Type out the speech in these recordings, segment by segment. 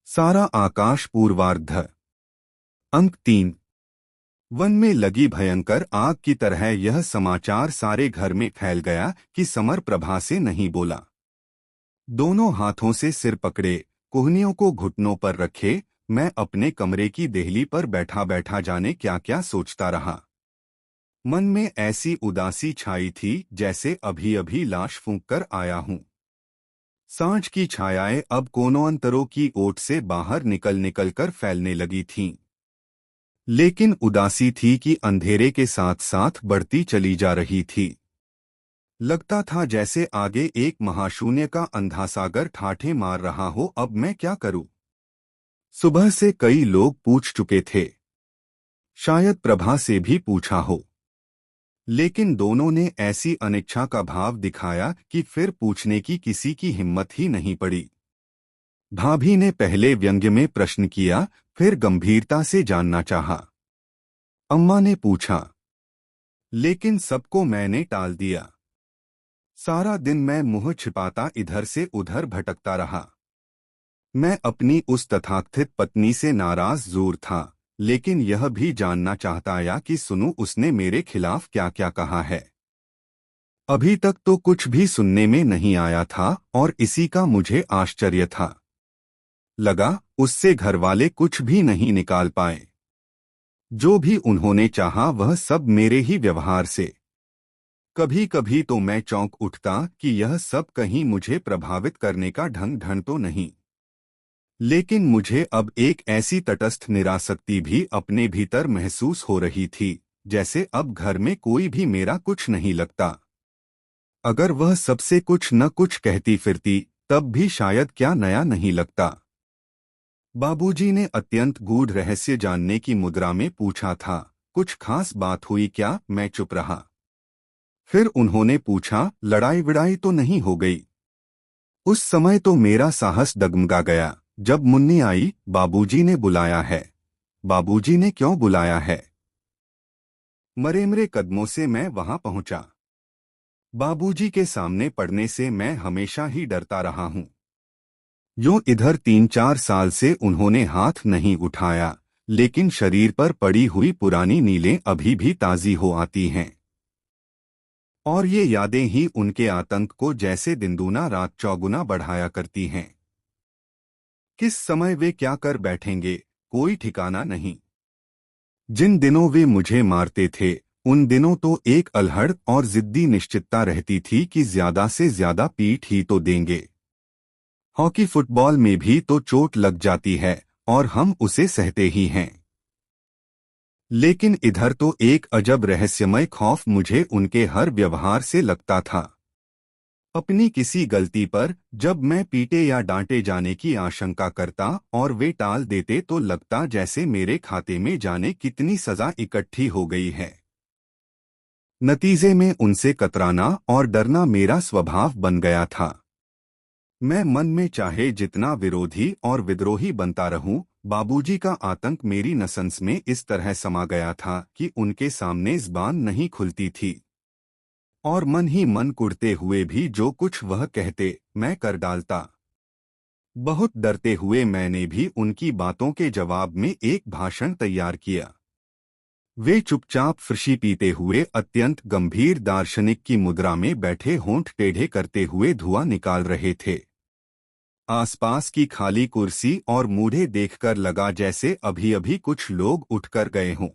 सारा आकाश पूर्वार्ध। अंक 3। वन में लगी भयंकर आग की तरह यह समाचार सारे घर में फैल गया कि समर प्रभा से नहीं बोला। दोनों हाथों से सिर पकड़े, कोहनियों को घुटनों पर रखे, मैं अपने कमरे की देहली पर बैठा बैठा जाने क्या क्या सोचता रहा। मन में ऐसी उदासी छाई थी जैसे अभी अभी लाश फूंक कर आया हूं। सांझ की छायाएं अब कोनों अंतरों की ओट से बाहर निकल निकल कर फैलने लगी थीं। लेकिन उदासी थी कि अंधेरे के साथ साथ बढ़ती चली जा रही थी। लगता था जैसे आगे एक महाशून्य का अंधा सागर ठाठे मार रहा हो। अब मैं क्या करूं? सुबह से कई लोग पूछ चुके थे, शायद प्रभा से भी पूछा हो, लेकिन दोनों ने ऐसी अनिच्छा का भाव दिखाया कि फिर पूछने की किसी की हिम्मत ही नहीं पड़ी। भाभी ने पहले व्यंग्य में प्रश्न किया, फिर गंभीरता से जानना चाहा। अम्मा ने पूछा, लेकिन सबको मैंने टाल दिया। सारा दिन मैं मुंह छिपाता इधर से उधर भटकता रहा। मैं अपनी उस तथाकथित पत्नी से नाराज जरूर था, लेकिन यह भी जानना चाहता या कि सुनूं उसने मेरे खिलाफ क्या क्या कहा है। अभी तक तो कुछ भी सुनने में नहीं आया था और इसी का मुझे आश्चर्य था। लगा उससे घरवाले कुछ भी नहीं निकाल पाए। जो भी उन्होंने चाहा वह सब मेरे ही व्यवहार से। कभी कभी तो मैं चौंक उठता कि यह सब कहीं मुझे प्रभावित करने का ढंग तो नहीं। लेकिन मुझे अब एक ऐसी तटस्थ निरासक्ति भी अपने भीतर महसूस हो रही थी, जैसे अब घर में कोई भी मेरा कुछ नहीं लगता। अगर वह सबसे कुछ न कुछ कहती फिरती तब भी शायद क्या नया नहीं लगता। बाबूजी ने अत्यंत गूढ़ रहस्य जानने की मुद्रा में पूछा था, कुछ खास बात हुई क्या? मैं चुप रहा। फिर उन्होंने पूछा, लड़ाई विड़ाई तो नहीं हो गई? उस समय तो मेरा साहस डगमगा गया। जब मुन्नी आई, बाबूजी ने बुलाया है। बाबूजी ने क्यों बुलाया है? मरेमरे कदमों से मैं वहां पहुंचा। बाबूजी के सामने पड़ने से मैं हमेशा ही डरता रहा हूं। यूं इधर 3-4 साल से उन्होंने हाथ नहीं उठाया, लेकिन शरीर पर पड़ी हुई पुरानी नीलें अभी भी ताजी हो आती हैं। और ये यादें ही उनके आतंक को जैसे दिन दूना रात चौगुना बढ़ाया करती हैं। किस समय वे क्या कर बैठेंगे, कोई ठिकाना नहीं। जिन दिनों वे मुझे मारते थे, उन दिनों तो एक अल्हड़ और जिद्दी निश्चितता रहती थी कि ज्यादा से ज्यादा पीट ही तो देंगे। हॉकी फुटबॉल में भी तो चोट लग जाती है और हम उसे सहते ही हैं। लेकिन इधर तो एक अजब रहस्यमय खौफ मुझे उनके हर व्यवहार से लगता था। अपनी किसी गलती पर जब मैं पीटे या डांटे जाने की आशंका करता और वे टाल देते तो लगता जैसे मेरे खाते में जाने कितनी सजा इकट्ठी हो गई है। नतीजे में उनसे कतराना और डरना मेरा स्वभाव बन गया था। मैं मन में चाहे जितना विरोधी और विद्रोही बनता रहूं, बाबूजी का आतंक मेरी नसंस में इस तरह समा गया था कि उनके सामने ज़बान नहीं खुलती थी। और मन ही मन कुढ़ते हुए भी जो कुछ वह कहते मैं कर डालता। बहुत डरते हुए मैंने भी उनकी बातों के जवाब में एक भाषण तैयार किया। वे चुपचाप फ्रशी पीते हुए अत्यंत गंभीर दार्शनिक की मुद्रा में बैठे होंठ टेढ़े करते हुए धुआं निकाल रहे थे। आसपास की खाली कुर्सी और मूढ़े देखकर लगा जैसे अभी अभी कुछ लोग उठकर गए हों।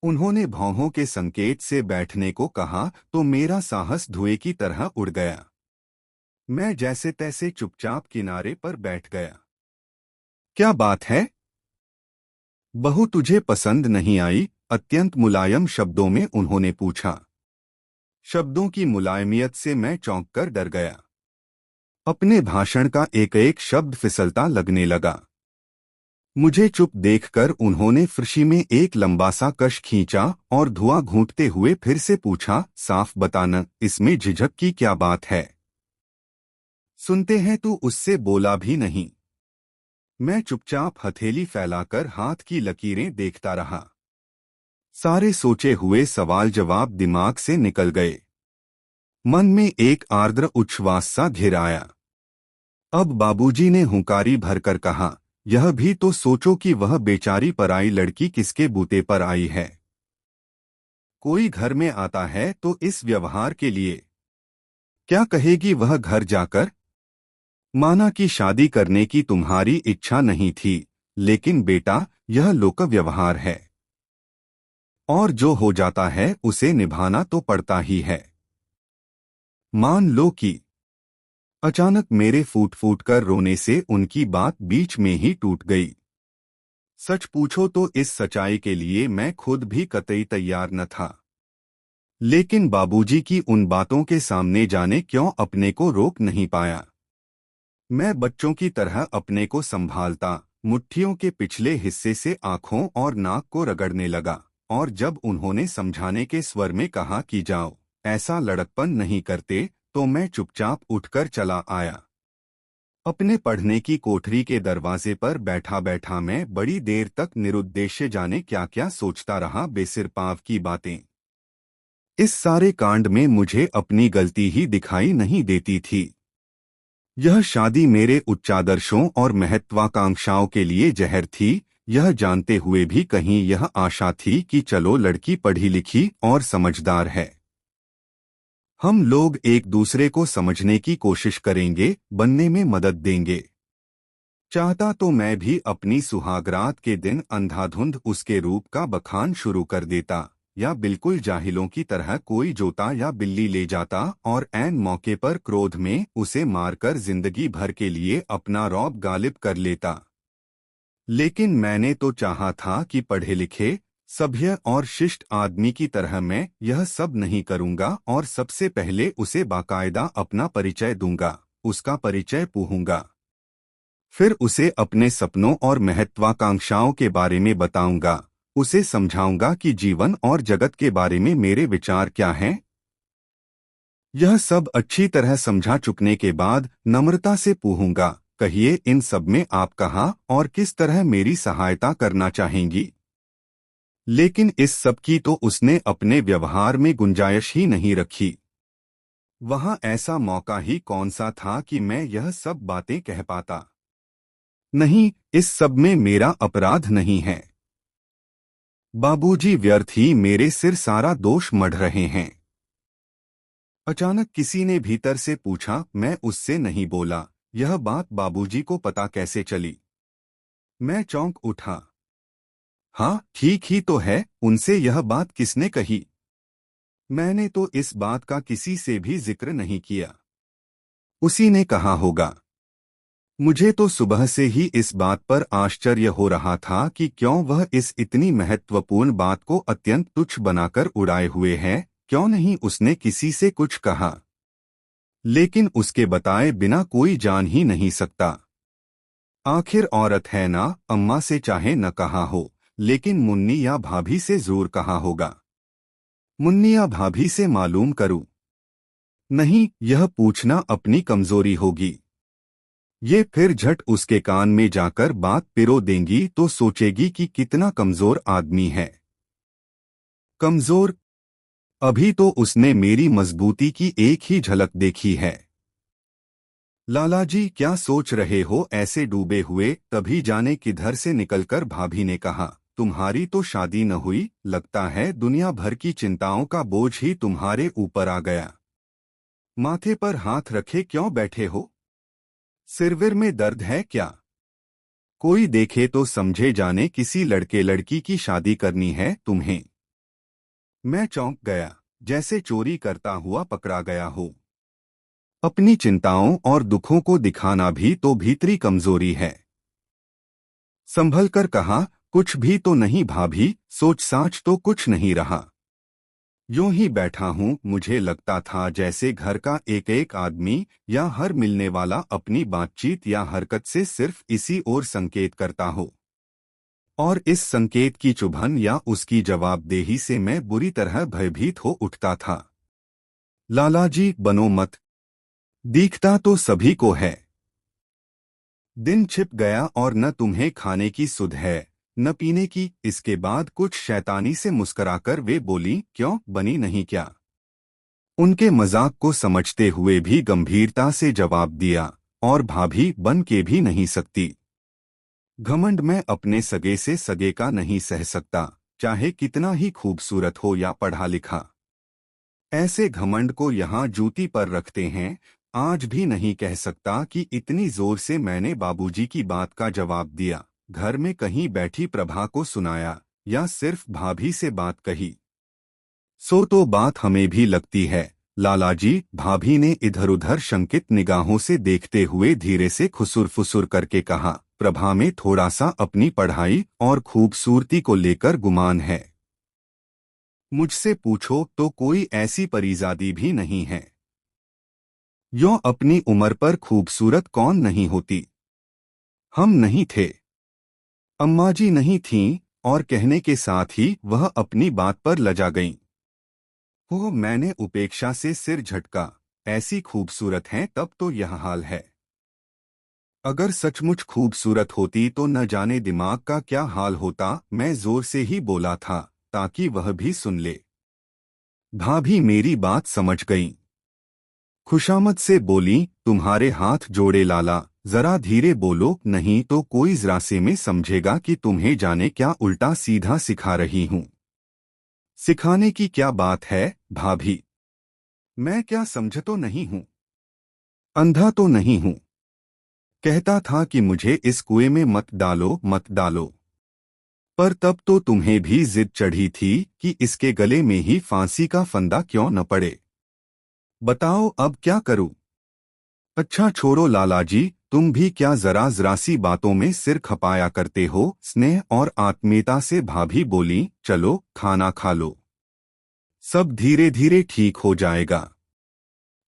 उन्होंने भौहों के संकेत से बैठने को कहा तो मेरा साहस धुएं की तरह उड़ गया। मैं जैसे तैसे चुपचाप किनारे पर बैठ गया। क्या बात है? बहू तुझे पसंद नहीं आई? अत्यंत मुलायम शब्दों में उन्होंने पूछा। शब्दों की मुलायमियत से मैं चौंक कर डर गया। अपने भाषण का एक एक शब्द फिसलता लगने लगा। मुझे चुप देखकर उन्होंने फ्रशी में एक लंबा सा कश खींचा और धुआं घूंटते हुए फिर से पूछा, साफ बताना, इसमें झिझक की क्या बात है? सुनते हैं तू उससे बोला भी नहीं। मैं चुपचाप हथेली फैलाकर हाथ की लकीरें देखता रहा। सारे सोचे हुए सवाल जवाब दिमाग से निकल गए। मन में एक आर्द्र उच्छ्वास सा घिर आया। अब बाबूजी ने हुंकारी भरकर कहा, यह भी तो सोचो कि वह बेचारी पराई लड़की किसके बूते पर आई है। कोई घर में आता है तो इस व्यवहार के लिए क्या कहेगी वह घर जाकर? माना कि शादी करने की तुम्हारी इच्छा नहीं थी, लेकिन बेटा यह लोक व्यवहार है और जो हो जाता है उसे निभाना तो पड़ता ही है। मान लो कि अचानक मेरे फूट फूट कर रोने से उनकी बात बीच में ही टूट गई। सच पूछो तो इस सच्चाई के लिए मैं खुद भी कतई तैयार न था, लेकिन बाबूजी की उन बातों के सामने जाने क्यों अपने को रोक नहीं पाया। मैं बच्चों की तरह अपने को संभालता, मुट्ठियों के पिछले हिस्से से आंखों और नाक को रगड़ने लगा, और जब उन्होंने समझाने के स्वर में कहा कि जाओ, ऐसा लड़कपन नहीं करते, तो मैं चुपचाप उठकर चला आया। अपने पढ़ने की कोठरी के दरवाजे पर बैठा बैठा मैं बड़ी देर तक निरुद्देश्य जाने क्या क्या सोचता रहा, बेसिर पाव की बातें। इस सारे कांड में मुझे अपनी गलती ही दिखाई नहीं देती थी। यह शादी मेरे उच्चादर्शों और महत्वाकांक्षाओं के लिए जहर थी, यह जानते हुए भी कहीं यह आशा थी कि चलो लड़की पढ़ी लिखी और समझदार है, हम लोग एक दूसरे को समझने की कोशिश करेंगे, बनने में मदद देंगे। चाहता तो मैं भी अपनी सुहागरात के दिन अंधाधुंध उसके रूप का बखान शुरू कर देता, या बिल्कुल जाहिलों की तरह कोई जोता या बिल्ली ले जाता और ऐन मौके पर क्रोध में उसे मारकर जिंदगी भर के लिए अपना रौब गालिब कर लेता। लेकिन मैंने तो चाहा था कि पढ़े लिखे, सभ्य और शिष्ट आदमी की तरह मैं यह सब नहीं करूंगा और सबसे पहले उसे बाकायदा अपना परिचय दूंगा, उसका परिचय पूछूंगा। फिर उसे अपने सपनों और महत्वाकांक्षाओं के बारे में बताऊंगा, उसे समझाऊंगा कि जीवन और जगत के बारे में मेरे विचार क्या हैं। यह सब अच्छी तरह समझा चुकने के बाद नम्रता से पूछूंगा, कहिए इन सब में आप कहाँ और किस तरह मेरी सहायता करना चाहेंगी? लेकिन इस सब की तो उसने अपने व्यवहार में गुंजाइश ही नहीं रखी। वहां ऐसा मौका ही कौन सा था कि मैं यह सब बातें कह पाता। नहीं, इस सब में मेरा अपराध नहीं है। बाबूजी व्यर्थ ही मेरे सिर सारा दोष मढ़ रहे हैं। अचानक किसी ने भीतर से पूछा, मैं उससे नहीं बोला। यह बात बाबूजी को पता कैसे चली? मैं चौंक उठा। हाँ, ठीक ही तो है, उनसे यह बात किसने कही? मैंने तो इस बात का किसी से भी जिक्र नहीं किया। उसी ने कहा होगा। मुझे तो सुबह से ही इस बात पर आश्चर्य हो रहा था कि क्यों वह इस इतनी महत्वपूर्ण बात को अत्यंत तुच्छ बनाकर उड़ाए हुए है, क्यों नहीं उसने किसी से कुछ कहा। लेकिन उसके बताए बिना कोई जान ही नहीं सकता। आखिर औरत है ना, अम्मा से चाहे न कहा हो, लेकिन मुन्नी या भाभी से जरूर कहा होगा। मुन्नी या भाभी से मालूम करूं? नहीं, यह पूछना अपनी कमजोरी होगी। ये फिर झट उसके कान में जाकर बात पिरो देंगी तो सोचेगी कि कितना कमजोर आदमी है। कमजोर? अभी तो उसने मेरी मजबूती की एक ही झलक देखी है। लाला जी क्या सोच रहे हो ऐसे डूबे हुए? तभी जाने किधर से निकलकर भाभी ने कहा, तुम्हारी तो शादी न हुई, लगता है दुनिया भर की चिंताओं का बोझ ही तुम्हारे ऊपर आ गया। माथे पर हाथ रखे क्यों बैठे हो? सिरविर में दर्द है क्या? कोई देखे तो समझे जाने किसी लड़के लड़की की शादी करनी है तुम्हें। मैं चौंक गया, जैसे चोरी करता हुआ पकड़ा गया हो। अपनी चिंताओं और दुखों को दिखाना भी तो भीतरी कमजोरी है। संभल कर कहा, कुछ भी तो नहीं भाभी, सोच साच तो कुछ नहीं रहा। यूं ही बैठा हूं, मुझे लगता था जैसे घर का एक एक आदमी या हर मिलने वाला अपनी बातचीत या हरकत से सिर्फ इसी ओर संकेत करता हो, और इस संकेत की चुभन या उसकी जवाबदेही से मैं बुरी तरह भयभीत हो उठता था। लाला जी बनो मत, दिखता तो सभी को है। दिन छिप गया और न तुम्हें खाने की सुध है, न पीने की। इसके बाद कुछ शैतानी से मुस्कुराकर वे बोली, क्यों, बनी नहीं क्या? उनके मजाक को समझते हुए भी गंभीरता से जवाब दिया, और भाभी बन के भी नहीं सकती। घमंड मैं अपने सगे से सगे का नहीं सह सकता, चाहे कितना ही खूबसूरत हो या पढ़ा लिखा। ऐसे घमंड को यहाँ जूती पर रखते हैं। आज भी नहीं कह सकता कि इतनी जोर से मैंने बाबूजी की बात का जवाब दिया, घर में कहीं बैठी प्रभा को सुनाया, या सिर्फ भाभी से बात कही। सो तो बात हमें भी लगती है लालाजी, भाभी ने इधर उधर शंकित निगाहों से देखते हुए धीरे से खुसुर फुसुर करके कहा। प्रभा में थोड़ा सा अपनी पढ़ाई और खूबसूरती को लेकर गुमान है। मुझसे पूछो तो कोई ऐसी परीजादी भी नहीं है। यो अपनी उम्र पर खूबसूरत कौन नहीं होती। हम नहीं थे, अम्मा जी नहीं थीं, और कहने के साथ ही वह अपनी बात पर लजा गईं। वो मैंने उपेक्षा से सिर झटका। ऐसी खूबसूरत हैं तब तो यह हाल है। अगर सचमुच खूबसूरत होती तो न जाने दिमाग का क्या हाल होता। मैं जोर से ही बोला था ताकि वह भी सुन ले। भाभी मेरी बात समझ गईं। खुशामद से बोली, तुम्हारे हाथ जोड़े लाला, जरा धीरे बोलो, नहीं तो कोई जरासे में समझेगा कि तुम्हें जाने क्या उल्टा सीधा सिखा रही हूँ। सिखाने की क्या बात है भाभी, मैं क्या समझतो नहीं हूँ, अंधा तो नहीं हूँ। कहता था कि मुझे इस कुएं में मत डालो मत डालो, पर तब तो तुम्हें भी जिद चढ़ी थी कि इसके गले में ही फांसी का फंदा क्यों न पड़े। बताओ अब क्या करूं। अच्छा छोड़ो लालाजी, तुम भी क्या जरा जरासी बातों में सिर खपाया करते हो। स्नेह और आत्मीयता से भाभी बोली, चलो खाना खा लो, सब धीरे धीरे ठीक हो जाएगा।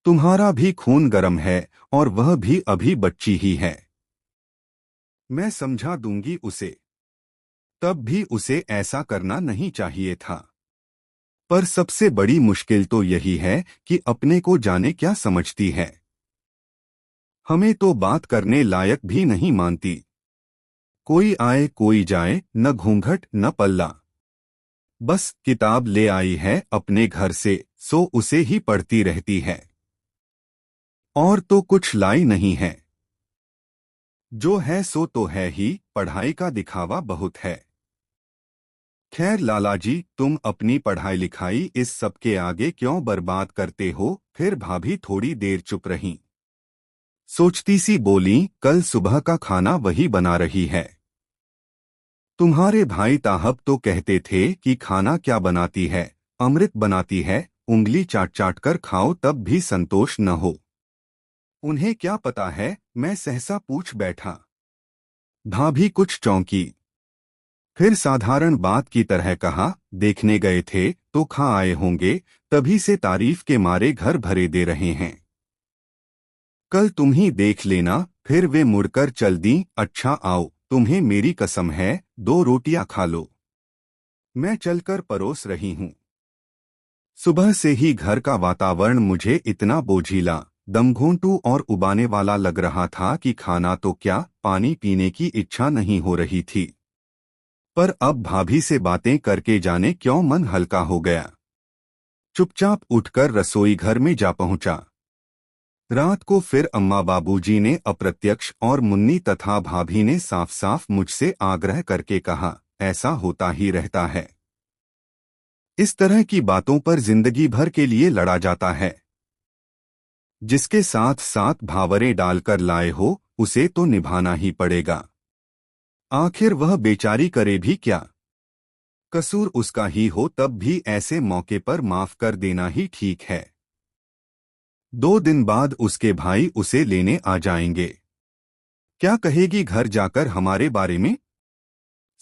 तुम्हारा भी खून गर्म है और वह भी अभी बच्ची ही है। मैं समझा दूंगी उसे। तब भी उसे ऐसा करना नहीं चाहिए था। पर सबसे बड़ी मुश्किल तो यही है कि अपने को जाने क्या समझती है। हमें तो बात करने लायक भी नहीं मानती। कोई आए कोई जाए, न घूंघट न पल्ला। बस किताब ले आई है अपने घर से, सो उसे ही पढ़ती रहती है, और तो कुछ लाई नहीं है। जो है सो तो है ही, पढ़ाई का दिखावा बहुत है। खैर लालाजी, तुम अपनी पढ़ाई लिखाई इस सब के आगे क्यों बर्बाद करते हो। फिर भाभी थोड़ी देर चुप रहीं। सोचती सी बोली, कल सुबह का खाना वही बना रही है। तुम्हारे भाई ताहब तो कहते थे कि खाना क्या बनाती है, अमृत बनाती है, उंगली चाट चाट कर खाओ तब भी संतोष न हो। उन्हें क्या पता है, मैं सहसा पूछ बैठा। भाभी कुछ चौंकी, फिर साधारण बात की तरह कहा, देखने गए थे तो खा आए होंगे, तभी से तारीफ के मारे घर भरे दे रहे हैं। कल तुम ही देख लेना। फिर वे मुड़कर चल दी। अच्छा आओ, तुम्हें मेरी कसम है, 2 रोटियां खा लो, मैं चलकर परोस रही हूँ। सुबह से ही घर का वातावरण मुझे इतना बोझिला, दमघोंटू और उबाने वाला लग रहा था कि खाना तो क्या, पानी पीने की इच्छा नहीं हो रही थी। पर अब भाभी से बातें करके जाने क्यों मन हल्का हो गया। चुपचाप उठकर रसोई घर में जा पहुंचा। रात को फिर अम्मा बाबूजी ने अप्रत्यक्ष और मुन्नी तथा भाभी ने साफ साफ मुझसे आग्रह करके कहा, ऐसा होता ही रहता है। इस तरह की बातों पर जिंदगी भर के लिए लड़ा जाता है। जिसके साथ साथ भावरे डालकर लाए हो, उसे तो निभाना ही पड़ेगा। आखिर वह बेचारी करे भी क्या। कसूर उसका ही हो तब भी ऐसे मौके पर माफ कर देना ही ठीक है। 2 दिन बाद उसके भाई उसे लेने आ जाएंगे। क्या कहेगी घर जाकर हमारे बारे में।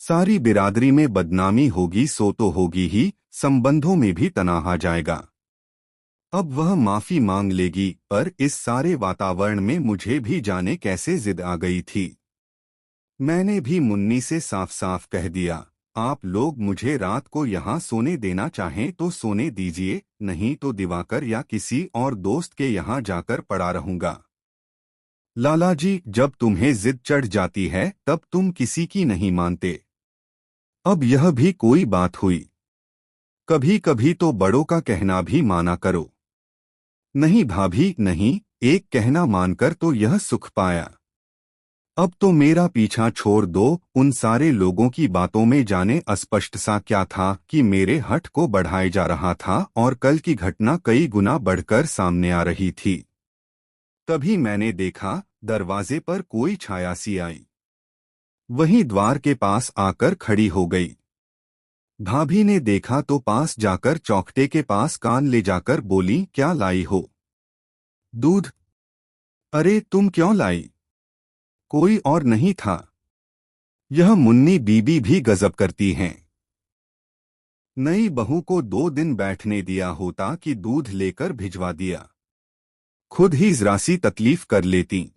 सारी बिरादरी में बदनामी होगी, सो तो होगी ही, संबंधों में भी तनाव आ जाएगा। अब वह माफी मांग लेगी, पर इस सारे वातावरण में मुझे भी जाने कैसे जिद आ गई थी। मैंने भी मुन्नी से साफ साफ कह दिया, आप लोग मुझे रात को यहाँ सोने देना चाहें तो सोने दीजिए, नहीं तो दिवाकर या किसी और दोस्त के यहाँ जाकर पड़ा रहूंगा। लालाजी, जब तुम्हें जिद चढ़ जाती है तब तुम किसी की नहीं मानते। अब यह भी कोई बात हुई। कभी कभी तो बड़ों का कहना भी माना करो। नहीं भाभी नहीं, एक कहना मानकर तो यह सुख पाया। अब तो मेरा पीछा छोड़ दो। उन सारे लोगों की बातों में जाने अस्पष्ट सा क्या था कि मेरे हठ को बढ़ाए जा रहा था और कल की घटना कई गुना बढ़कर सामने आ रही थी। तभी मैंने देखा, दरवाजे पर कोई छाया सी आई। वहीं द्वार के पास आकर खड़ी हो गई। भाभी ने देखा तो पास जाकर चौखटे के पास कान ले जाकर बोली, क्या लाई हो? दूध। अरे तुम क्यों लाई? कोई और नहीं था। यह मुन्नी बीबी भी गजब करती हैं। नई बहू को 2 दिन बैठने दिया होता कि दूध लेकर भिजवा दिया। खुद ही जरा सी तकलीफ कर लेती।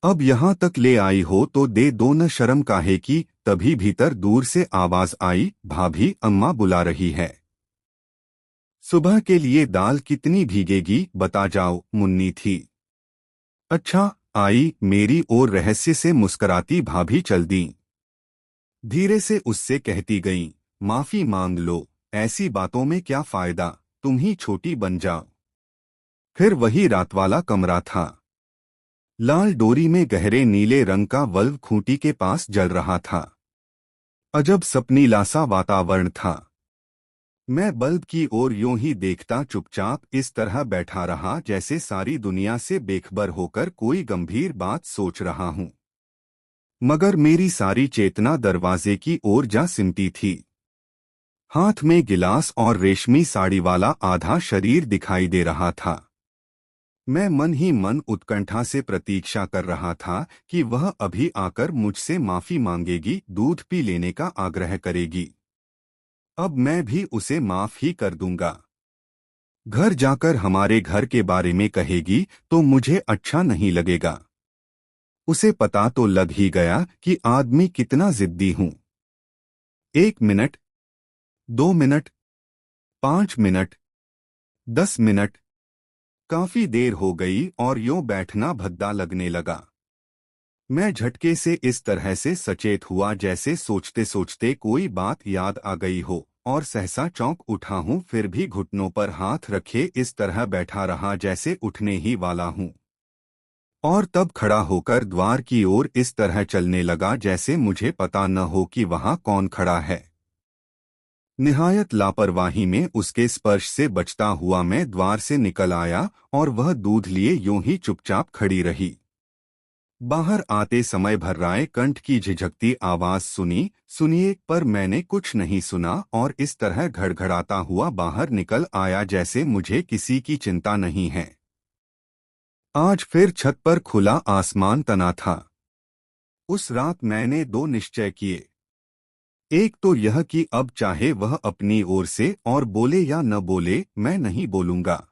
अब यहां तक ले आई हो तो दे दो न, शर्म काहे की। तभी भीतर दूर से आवाज आई, भाभी अम्मा बुला रही है। सुबह के लिए दाल कितनी भीगेगी बता जाओ, मुन्नी थी। अच्छा। आई मेरी ओर रहस्य से मुस्कराती भाभी चल दी। धीरे से उससे कहती गईं, माफी मांग लो, ऐसी बातों में क्या फायदा, तुम ही छोटी बन जाओ। फिर वही रात वाला कमरा था। लाल डोरी में गहरे नीले रंग का बल्ब खूंटी के पास जल रहा था। अजब सपनीला सा वातावरण था। मैं बल्ब की ओर यूं ही देखता चुपचाप इस तरह बैठा रहा जैसे सारी दुनिया से बेखबर होकर कोई गंभीर बात सोच रहा हूं। मगर मेरी सारी चेतना दरवाजे की ओर जा सिमटी थी। हाथ में गिलास और रेशमी साड़ी वाला आधा शरीर दिखाई दे रहा था। मैं मन ही मन उत्कंठा से प्रतीक्षा कर रहा था कि वह अभी आकर मुझसे माफी मांगेगी, दूध पी लेने का आग्रह करेगी। अब मैं भी उसे माफ ही कर दूंगा। घर जाकर हमारे घर के बारे में कहेगी तो मुझे अच्छा नहीं लगेगा। उसे पता तो लग ही गया कि आदमी कितना जिद्दी हूं। 1 मिनट, 2 मिनट, 5 मिनट, 10 मिनट, काफी देर हो गई और यूं बैठना भद्दा लगने लगा। मैं झटके से इस तरह से सचेत हुआ जैसे सोचते सोचते कोई बात याद आ गई हो, और सहसा चौंक उठा हूं। फिर भी घुटनों पर हाथ रखे इस तरह बैठा रहा जैसे उठने ही वाला हूं। और तब खड़ा होकर द्वार की ओर इस तरह चलने लगा जैसे मुझे पता न हो कि वहां कौन खड़ा है। निहायत लापरवाही में उसके स्पर्श से बचता हुआ मैं द्वार से निकल आया और वह दूध लिए यूं ही चुपचाप खड़ी रही। बाहर आते समय भर्राए कंठ की झिझकती आवाज सुनी, सुनिए, पर मैंने कुछ नहीं सुना और इस तरह घड़घड़ाता हुआ बाहर निकल आया जैसे मुझे किसी की चिंता नहीं है। आज फिर छत पर खुला आसमान तना था। उस रात मैंने 2 निश्चय किए। एक तो यह कि अब चाहे वह अपनी ओर से और बोले या न बोले, मैं नहीं बोलूंगा।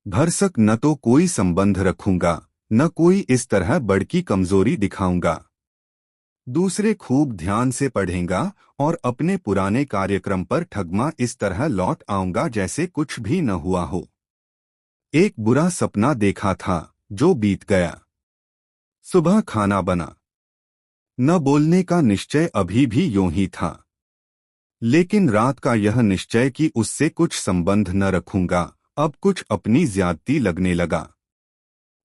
भरसक न तो कोई संबंध रखूंगा, न कोई इस तरह बड़की कमजोरी दिखाऊंगा। दूसरे खूब ध्यान से पढ़ेंगा और अपने पुराने कार्यक्रम पर ठगमा इस तरह लौट आऊंगा जैसे कुछ भी न हुआ हो। एक बुरा सपना देखा था जो बीत गया। सुबह खाना बना। न बोलने का निश्चय अभी भी यूं ही था। लेकिन रात का यह निश्चय कि उससे कुछ संबंध न रखूंगा अब कुछ अपनी ज्यादती लगने लगा।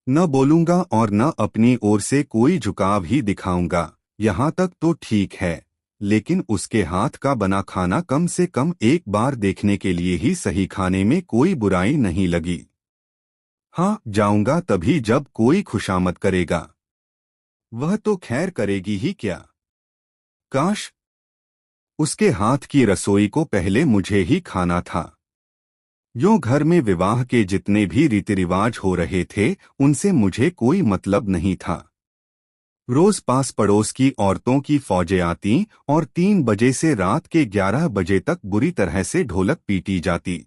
न बोलूंगा और न अपनी ओर से कोई झुकाव ही दिखाऊंगा। यहाँ तक तो ठीक है, लेकिन उसके हाथ का बना खाना कम से कम एक बार देखने के लिए ही सही, खाने में कोई बुराई नहीं लगी। हाँ, जाऊंगा तभी जब कोई खुशामद करेगा। वह तो खैर करेगी ही क्या। काश उसके हाथ की रसोई को पहले मुझे ही खाना था। यूं घर में विवाह के जितने भी रीति रिवाज हो रहे थे उनसे मुझे कोई मतलब नहीं था। रोज पास पड़ोस की औरतों की फौजें आती और 3 बजे से रात के 11 बजे तक बुरी तरह से ढोलक पीटी जाती।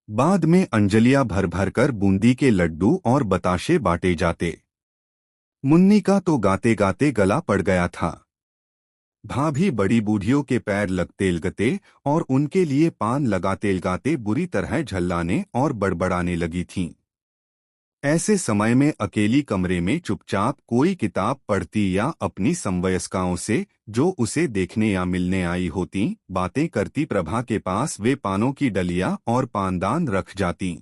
बाद में अंजलियां भर भर कर बूंदी के लड्डू और बताशे बांटे जाते। मुन्नी का तो गाते गाते गला पड़ गया था। भाभी बड़ी बूढ़ियों के पैर लगते लगते और उनके लिए पान लगाते लगाते बुरी तरह झल्लाने और बड़बड़ाने लगी थीं। ऐसे समय में अकेली कमरे में चुपचाप कोई किताब पढ़ती या अपनी समवयस्काओं से, जो उसे देखने या मिलने आई होती, बातें करती। प्रभा के पास वे पानों की डलिया और पानदान रख जाती।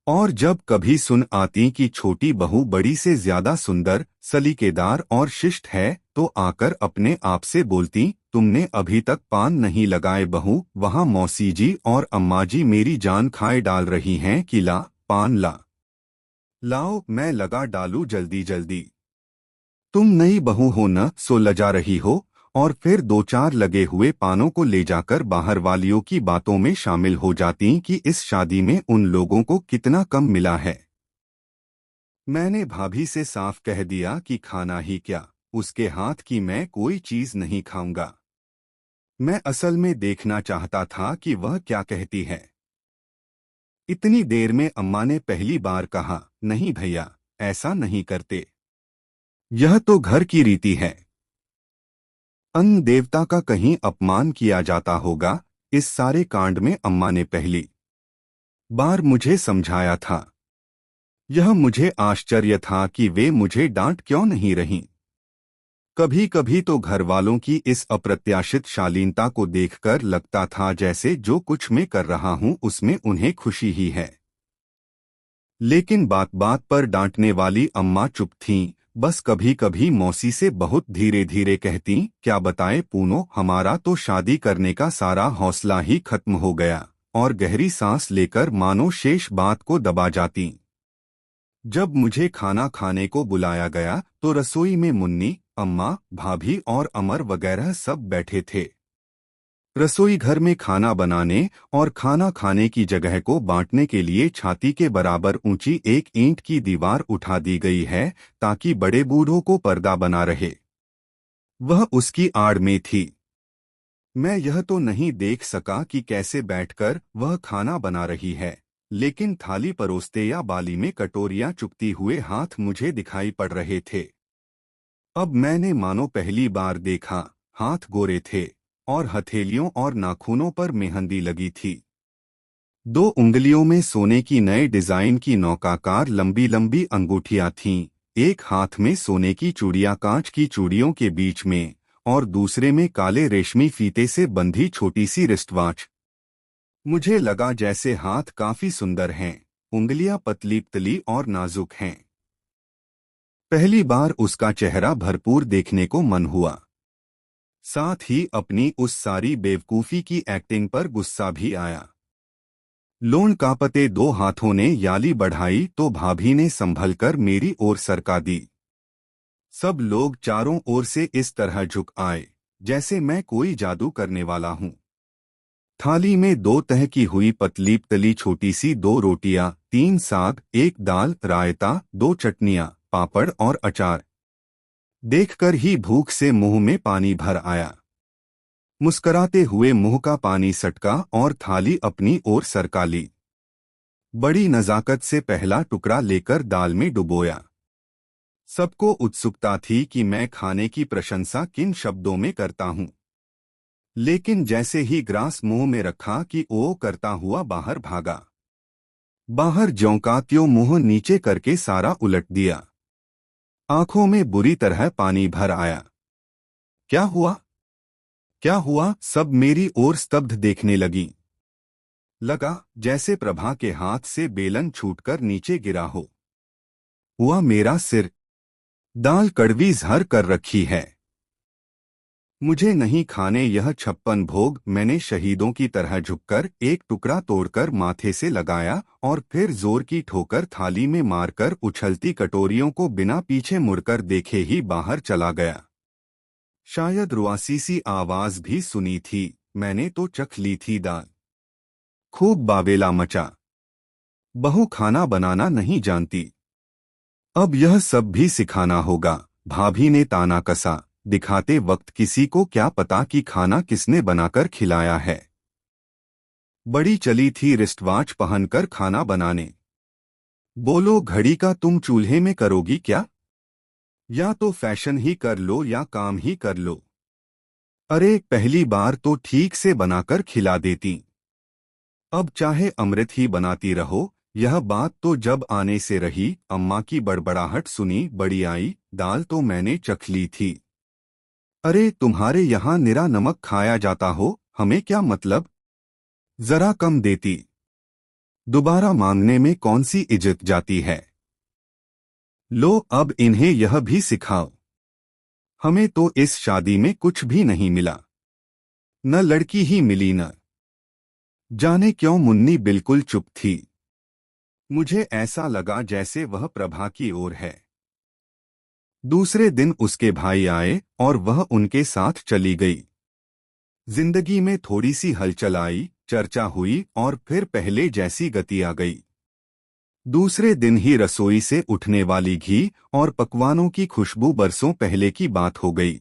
और जब कभी सुन आती कि छोटी बहू बड़ी से ज्यादा सुंदर, सलीकेदार और शिष्ट है, तो आकर अपने आप से बोलती, तुमने अभी तक पान नहीं लगाए बहू, वहाँ मौसी जी और अम्मा जी मेरी जान खाए डाल रही हैं कि ला, पान ला। लाओ मैं लगा डालूं जल्दी जल्दी। तुम नई बहू हो न, सो लजा रही हो। और फिर दो चार लगे हुए पानों को ले जाकर बाहर वालियों की बातों में शामिल हो जाती कि इस शादी में उन लोगों को कितना कम मिला है। मैंने भाभी से साफ कह दिया कि खाना ही क्या, उसके हाथ की मैं कोई चीज नहीं खाऊंगा। मैं असल में देखना चाहता था कि वह क्या कहती है। इतनी देर में अम्मा ने पहली बार कहा, नहीं भैया, ऐसा नहीं करते, यह तो घर की रीति है। अन्न देवता का कहीं अपमान किया जाता होगा। इस सारे कांड में अम्मा ने पहली बार मुझे समझाया था। यह मुझे आश्चर्य था कि वे मुझे डांट क्यों नहीं रहीं। कभी कभी तो घर वालों की इस अप्रत्याशित शालीनता को देखकर लगता था जैसे जो कुछ मैं कर रहा हूं उसमें उन्हें खुशी ही है। लेकिन बात बात पर डांटने वाली अम्मा चुप थीं। बस कभी कभी मौसी से बहुत धीरे धीरे कहती, क्या बताए पूनो, हमारा तो शादी करने का सारा हौसला ही खत्म हो गया। और गहरी सांस लेकर मानो शेष बात को दबा जाती। जब मुझे खाना खाने को बुलाया गया तो रसोई में मुन्नी, अम्मा, भाभी और अमर वगैरह सब बैठे थे। रसोई घर में खाना बनाने और खाना खाने की जगह को बांटने के लिए छाती के बराबर ऊंची एक ईंट की दीवार उठा दी गई है, ताकि बड़े बूढ़ों को पर्दा बना रहे। वह उसकी आड़ में थी। मैं यह तो नहीं देख सका कि कैसे बैठकर वह खाना बना रही है, लेकिन थाली परोसते या बाली में कटोरियां चुपती हुए हाथ मुझे दिखाई पड़ रहे थे। अब मैंने मानो पहली बार देखा, हाथ गोरे थे और हथेलियों और नाखूनों पर मेहंदी लगी थी। दो उंगलियों में सोने की नए डिजाइन की नौकाकार लंबी लंबी अंगूठियां थीं, एक हाथ में सोने की चूड़ियां कांच की चूड़ियों के बीच में, और दूसरे में काले रेशमी फीते से बंधी छोटी सी रिस्ट वॉच। मुझे लगा जैसे हाथ काफी सुंदर हैं, उंगलियां पतली पतली और नाजुक हैं। पहली बार उसका चेहरा भरपूर देखने को मन हुआ। साथ ही अपनी उस सारी बेवकूफी की एक्टिंग पर गुस्सा भी आया। लोन कांपते दो हाथों ने याली बढ़ाई तो भाभी ने संभलकर मेरी ओर सरका दी। सब लोग चारों ओर से इस तरह झुक आए जैसे मैं कोई जादू करने वाला हूं। थाली में दो तह की हुई पतली पतली छोटी सी दो रोटियां, तीन साग, एक दाल, रायता, दो चटनियां, पापड़ और अचार। देखकर ही भूख से मुंह में पानी भर आया। मुस्कुराते हुए मुंह का पानी सटका और थाली अपनी ओर सरका ली। बड़ी नजाकत से पहला टुकड़ा लेकर दाल में डुबोया। सबको उत्सुकता थी कि मैं खाने की प्रशंसा किन शब्दों में करता हूं। लेकिन जैसे ही ग्रास मुंह में रखा कि ओ करता हुआ बाहर भागा। बाहर ज्यों त्यों मुंह नीचे करके सारा उलट दिया। आंखों में बुरी तरह पानी भर आया। क्या हुआ, क्या हुआ? सब मेरी ओर स्तब्ध देखने लगी। लगा जैसे प्रभा के हाथ से बेलन छूटकर नीचे गिरा हो। हुआ मेरा सिर। दाल कड़वी जहर कर रखी है। मुझे नहीं खाने यह 56 भोग। मैंने शहीदों की तरह झुककर एक टुकड़ा तोड़कर माथे से लगाया और फिर जोर की ठोकर थाली में मारकर उछलती कटोरियों को बिना पीछे मुड़कर देखे ही बाहर चला गया। शायद रुआसी सी आवाज भी सुनी थी। मैंने तो चख ली थी दाल। खूब बावेला मचा। बहू खाना बनाना नहीं जानती, अब यह सब भी सिखाना होगा। भाभी ने ताना कसा, दिखाते वक्त किसी को क्या पता कि खाना किसने बनाकर खिलाया है। बड़ी चली थी रिस्टवॉच पहनकर खाना बनाने। बोलो घड़ी का तुम चूल्हे में करोगी क्या? या तो फैशन ही कर लो या काम ही कर लो। अरे पहली बार तो ठीक से बनाकर खिला देती, अब चाहे अमृत ही बनाती रहो। यह बात तो जब आने से रही। अम्मा की बड़बड़ाहट सुनी बड़ी आई। दाल तो मैंने चख ली थी। अरे तुम्हारे यहाँ निरा नमक खाया जाता हो, हमें क्या मतलब, जरा कम देती। दोबारा मांगने में कौन सी इज्जत जाती है। लो अब इन्हें यह भी सिखाओ। हमें तो इस शादी में कुछ भी नहीं मिला, न लड़की ही मिली न जाने क्यों मुन्नी बिल्कुल चुप थी। मुझे ऐसा लगा जैसे वह प्रभा की ओर है। दूसरे दिन उसके भाई आए और वह उनके साथ चली गई। जिंदगी में थोड़ी सी हलचल आई, चर्चा हुई और फिर पहले जैसी गति आ गई। दूसरे दिन ही रसोई से उठने वाली घी और पकवानों की खुशबू बरसों पहले की बात हो गई।